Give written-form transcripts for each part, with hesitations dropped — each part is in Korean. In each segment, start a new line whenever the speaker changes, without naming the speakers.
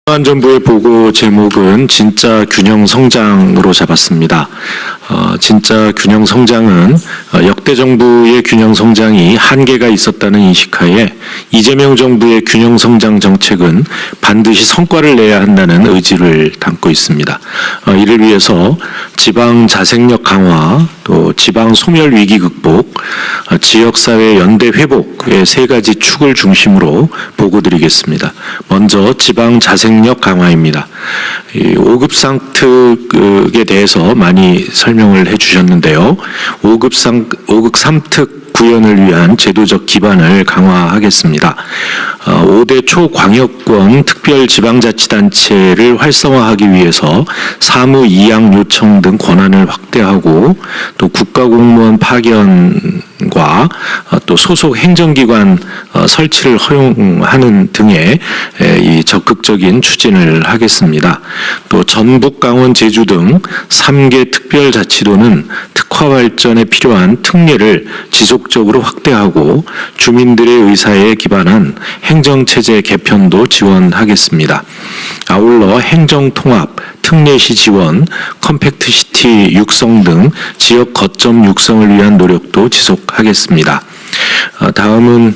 정부의 보고 제목은 진짜 균형 성장으로 잡았습니다. 진짜 균형 성장은 역대 정부의 균형 성장이 한계가 있었다는 인식하에 이재명 정부의 균형 성장 정책은 반드시 성과를 내야 한다는 의지를 담고 있습니다. 이를 위해서 지방 자생력 강화, 또 지방 소멸 위기 극복, 지역사회 연대 회복의 세 가지 축을 중심으로 보고드리겠습니다. 먼저 지방 자생력 강화입니다. 5급 상특에 대해서 많이 설명을 해주셨는데요. 5급 3특 구현을 위한 제도적 기반을 강화하겠습니다. 5대 초광역권 특별지방자치단체를 활성화하기 위해서 사무 이양 요청 등 권한을 확대하고 또 국가공무원 파견과 또 소속 행정기관 설치를 허용하는 등의 이 적극적인 추진을 하겠습니다. 또 전북, 강원, 제주 등 3개 특별자치도는 특화 발전에 필요한 특례를 지속적으로 확대하고 주민들의 의사에 기반한 행정체제 개편도 지원하겠습니다. 아울러 행정통합, 특례시 지원, 컴팩트시티 육성 등 지역 거점 육성을 위한 노력도 지속하겠습니다. 다음은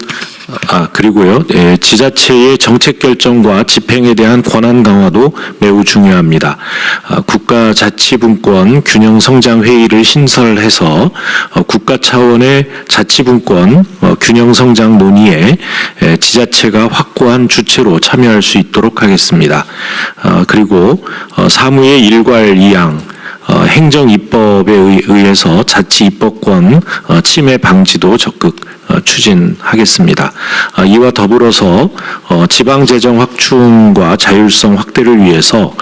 그리고요. 지자체의 정책 결정과 집행에 대한 권한 강화도 매우 중요합니다. 국가자치분권 균형성장회의를 신설해서 국가 차원의 자치분권 균형성장 논의에 지자체가 확고한 주체로 참여할 수 있도록 하겠습니다. 그리고 사무의 일괄 이양, 행정입법에 의해서 자치입법권 침해 방지도 적극 추진하겠습니다. 이와 더불어서 지방재정 확충과 자율성 확대를 위해서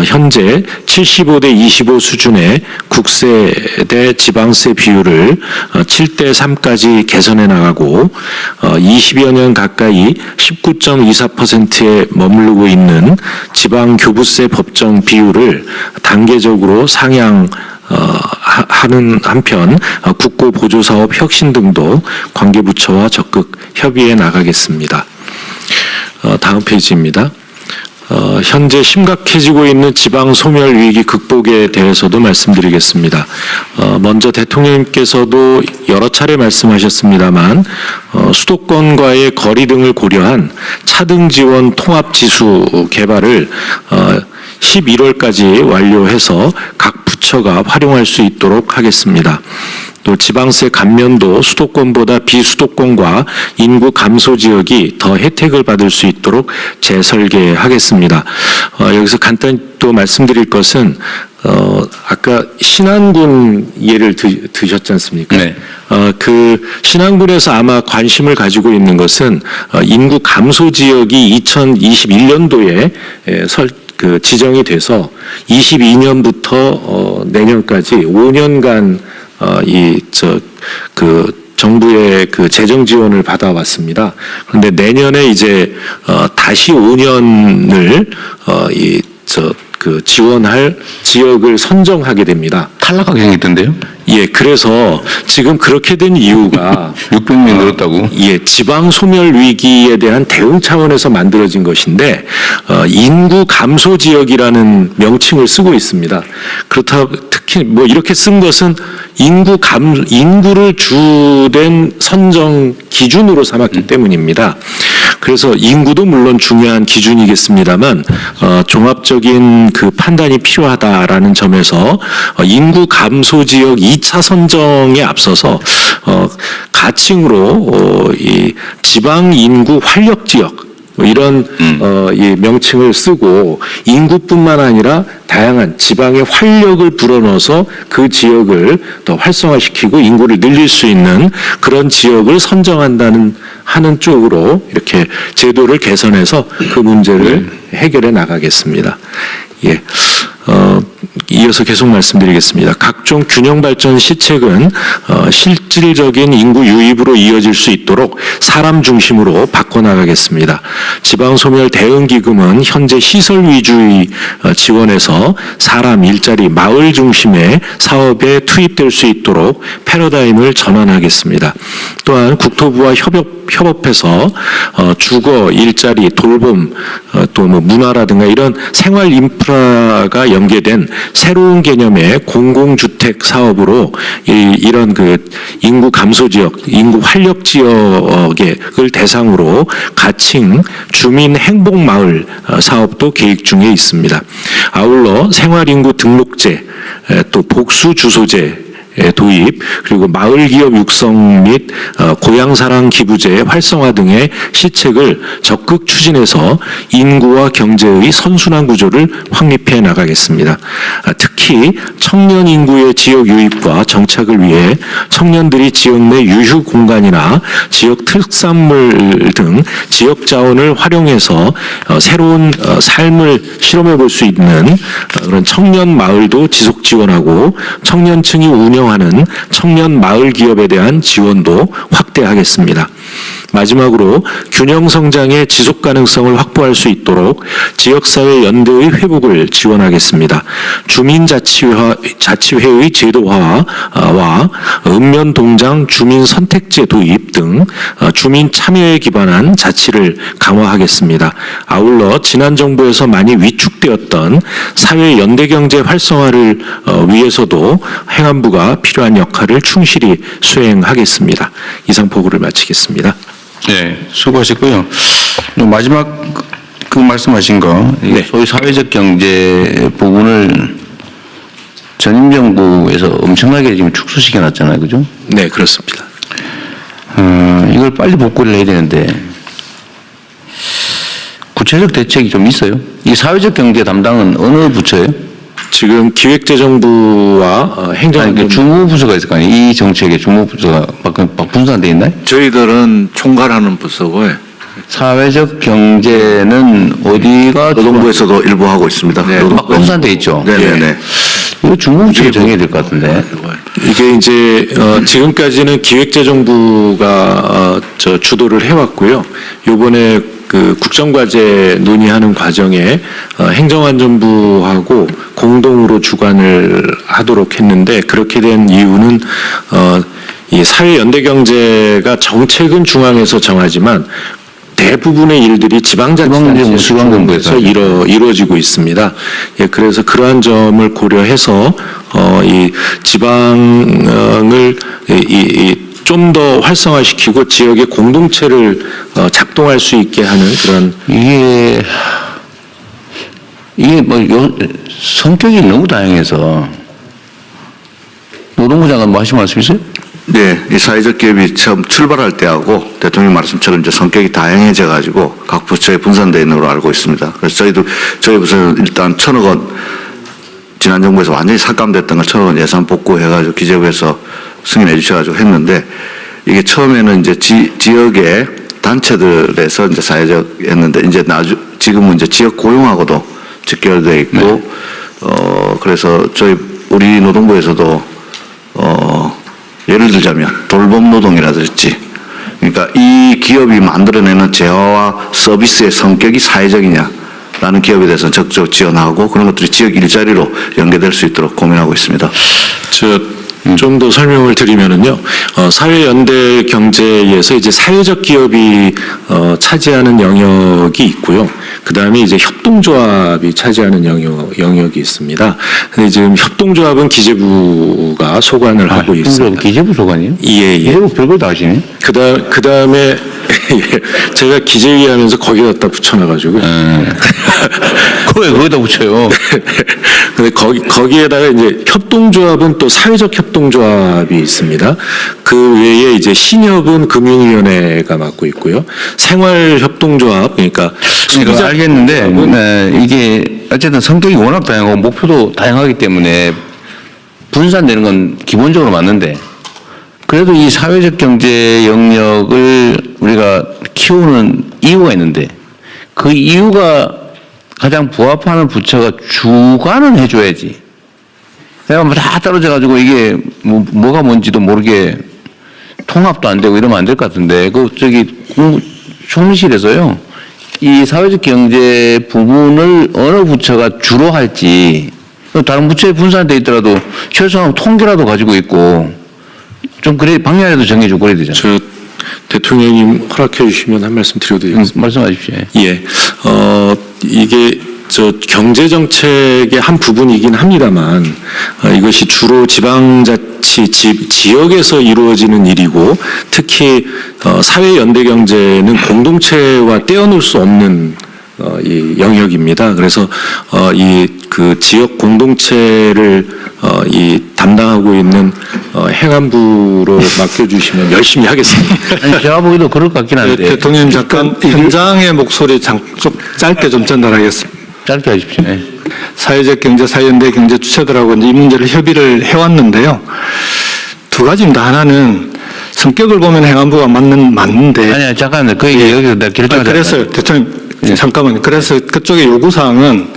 현재 75대 25 수준의 국세 대 지방세 비율을 7대 3까지 개선해 나가고 20여 년 가까이 19.24%에 머무르고 있는 지방교부세 법정 비율을 단계적으로 상향 하는 한편 국고보조사업 혁신 등도 관계부처와 적극 협의해 나가겠습니다. 다음 페이지입니다. 현재 심각해지고 있는 지방 소멸 위기 극복에 대해서도 말씀드리겠습니다. 먼저 대통령님께서도 여러 차례 말씀하셨습니다만 수도권과의 거리 등을 고려한 차등 지원 통합 지수 개발을 11월까지 완료해서 각 부처가 활용할 수 있도록 하겠습니다. 또 지방세 감면도 수도권보다 비수도권과 인구 감소 지역이 더 혜택을 받을 수 있도록 재설계하겠습니다. 여기서 간단히 또 말씀드릴 것은 아까 신안군 예를 드셨지 않습니까? 네. 그 신안군에서 아마 관심을 가지고 있는 것은 인구 감소 지역이 2021년도에 지정이 돼서 22년부터 내년까지 5년간 정부의 그 재정 지원을 받아왔습니다. 그런데 내년에 이제 다시 5년을 지원할 지역을 선정하게 됩니다.
탈락하게 생겼던데요?
예, 그래서 지금 그렇게 된 이유가
600명 늘었다고?
예, 지방 소멸 위기에 대한 대응 차원에서 만들어진 것인데 인구 감소 지역이라는 명칭을 쓰고 있습니다. 그렇다 특히 뭐 이렇게 쓴 것은 인구를 주된 선정 기준으로 삼았기 때문입니다. 그래서 인구도 물론 중요한 기준이겠습니다만 종합적인 그 판단이 필요하다라는 점에서 인구 감소 지역 2차 선정에 앞서서 가칭으로 이 지방 인구 활력 지역 이런 이 명칭을 쓰고 인구뿐만 아니라 다양한 지방의 활력을 불어넣어서 그 지역을 더 활성화시키고 인구를 늘릴 수 있는 그런 지역을 선정한다는 하는 쪽으로 이렇게 제도를 개선해서 그 문제를 해결해 나가겠습니다. 예. 이어서 계속 말씀드리겠습니다. 각종 균형 발전 시책은 실질적인 인구 유입으로 이어질 수 있도록 사람 중심으로 바꿔나가겠습니다. 지방소멸 대응기금은 현재 시설 위주의 지원에서 사람, 일자리, 마을 중심의 사업에 투입될 수 있도록 있도록 패러다임을 전환하겠습니다. 또한 국토부와 협업해서 주거, 일자리, 돌봄, 또 뭐 문화라든가 이런 생활 인프라가 연계된 새로운 개념의 공공주택 사업으로 이런 그 인구 감소 지역, 인구 활력 지역을 대상으로 가칭 주민 행복 마을 사업도 계획 중에 있습니다. 아울러 생활인구 등록제, 또 복수 주소제 도입, 그리고 마을 기업 육성 및 고향사랑 기부제 활성화 등의 시책을 적극 추진해서 인구와 경제의 선순환 구조를 확립해 나가겠습니다. 특히 청년 인구의 지역 유입과 정착을 위해 청년들이 지역 내 유휴 공간이나 지역 특산물 등 지역 자원을 활용해서 새로운 삶을 실험해 볼 수 있는 그런 청년 마을도 지속 지원하고 청년층이 운영하는 청년 마을 기업에 대한 지원도 확대하겠습니다. 마지막으로 균형 성장의 지속 가능성을 확보할 수 있도록 지역사회 연대의 회복을 지원하겠습니다. 주민자치회의 제도화와 읍면동장 주민 선택제 도입 등 주민 참여에 기반한 자치를 강화하겠습니다. 아울러 지난 정부에서 많이 위축되었던 사회 연대경제 활성화를 위해서도 행안부가 필요한 역할을 충실히 수행하겠습니다. 이상 보고를 마치겠습니다.
네, 수고하셨고요. 마지막 그 말씀하신 거,
네.
소위 사회적 경제 부분을 전임 정부에서 엄청나게 지금 축소시켜 놨잖아요, 그죠?
네, 그렇습니다.
이걸 빨리 복구를 해야 되는데 구체적 대책이 좀 있어요? 이 사회적 경제 담당은 어느 부처예요?
지금 기획재정부와 행정안전부
주무부서가 있을 거 아니에요? 이 정책의 주무부서가 분산돼 있나요?
저희들은 총괄하는 부서고요.
사회적 경제는 어디가
노동부에서도 일부 하고 있습니다.
네, 막 분산돼 있죠.
네네네.
이거 주무부처가 정해야 될 것 같은데.
이게 이제 지금까지는 기획재정부가 주도를 해왔고요. 요번에 그 국정과제 논의하는 과정에 행정안전부하고 공동으로 주관을 하도록 했는데, 그렇게 된 이유는 이 사회 연대 경제가 정책은 중앙에서 정하지만 대부분의 일들이 지방자치단체에서 이루어지고 있습니다. 예, 그래서 그러한 점을 고려해서 이 지방을 좀 더 활성화시키고 지역의 공동체를 작동할 수 있게 하는 그런
이게 성격이 너무 다양해서 노동부 장관 뭐 하신 말씀 있어요?
네, 이 사회적 기업이 처음 출발할 때하고 대통령 말씀처럼 이제 성격이 다양해져 가지고 각 부처에 분산되어 있는 걸로 알고 있습니다. 그래서 저희 부서는 일단 1,000억 원 지난 정부에서 완전히 삭감됐던 걸 1,000억 원 예산 복구해가지고 기재부에서 승인해 주셔가지고 했는데, 이게 처음에는 이제 지역의 단체들에서 이제 사회적 했는데, 이제 지금은 이제 지역 고용하고도 직결되어 있고,
네.
그래서 우리 노동부에서도 예를 들자면 돌봄 노동이라든지, 그러니까 이 기업이 만들어내는 재화와 서비스의 성격이 사회적이냐라는 기업에 대해서는 적극 지원하고, 그런 것들이 지역 일자리로 연계될 수 있도록 고민하고 있습니다.
좀 더 설명을 드리면은요, 사회연대 경제에서 이제 사회적 기업이 차지하는 영역이 있고요. 그 다음에 이제 협동조합이 차지하는 영역이 있습니다. 근데 지금 협동조합은 기재부가 소관을 하고 있습니다.
기재부 소관이요?
예.
기재부 별걸 다 하시네.
그 다음에 제가 기재위 하면서 거기다 붙여놔가지고.
왜 거기다 붙여요?
근데 거기에다가 이제 협동조합은 또 사회적 협동조합이 있습니다. 그 외에 이제 신협은 금융위원회가 맡고 있고요. 생활협동조합, 그러니까
알겠는데, 네, 이게 어쨌든 성격이 워낙 다양하고 목표도 다양하기 때문에 분산되는 건 기본적으로 맞는데, 그래도 이 사회적 경제 영역을 우리가 키우는 이유가 있는데, 그 이유가 가장 부합하는 부처가 주관은 해줘야지. 내가 뭐 다 떨어져가지고 이게 뭐가 뭔지도 모르게 통합도 안 되고 이러면 안 될 것 같은데, 총무실에서요, 이 사회적 경제 부분을 어느 부처가 주로 할지 다른 부처에 분산돼 있더라도 최소한 통계라도 가지고 있고 좀 그래 방향이라도 정해주고 그래야 되잖아요.
저 대통령님 허락해 주시면 한 말씀 드려도 되겠습니다.
말씀하십시오.
예, 이게 저 경제 정책의 한 부분이긴 합니다만 이것이 주로 지방자치 지역에서 이루어지는 일이고 특히 사회 연대 경제는 공동체와 떼어놓을 수 없는 이 영역입니다. 그래서 이 그 지역 공동체를 이 담당하고 있는 행안부로 맡겨주시면 열심히 하겠습니다.
아니, 제가 보기도 그럴 것 같긴 한데.
대통령님 잠깐 현장의 목소리 좀 짧게 좀 전달하겠습니다.
짧게 하십시오. 네.
사회적 경제, 사회연대 경제 주체들하고 이제 이 문제를 협의를 해왔는데요. 두 가지입니다. 하나는 성격을 보면 행안부가 맞는데.
아니, 잠깐만요. 그 얘기 여기서 내가 결정하자.
그래서 대통령 잠깐만요. 그래서 그쪽의 요구사항은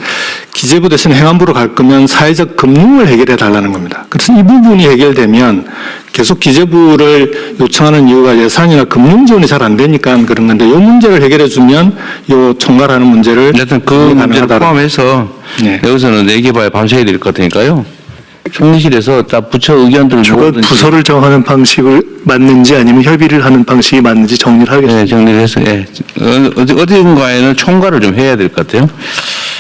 기재부 대신 행안부로 갈 거면 사회적 금융을 해결해 달라는 겁니다. 그래서 이 부분이 해결되면 계속 기재부를 요청하는 이유가 예산이나 금융 지원이 잘 안 되니까 그런 건데 이 문제를 해결해 주면 이 총괄하는 문제를
여튼 그 문제를 포함해서
네.
여기서는 내기봐야 밤새야 될 것 같으니까요. 총리실에서 딱 부처 의견들을
저거
모으든지
부서를 정하는 방식을 맞는지 아니면 협의를 하는 방식이 맞는지 정리를 하겠습니다.
네, 정리를 해서 예. 어딘가에는 총괄을 좀 해야 될 것 같아요.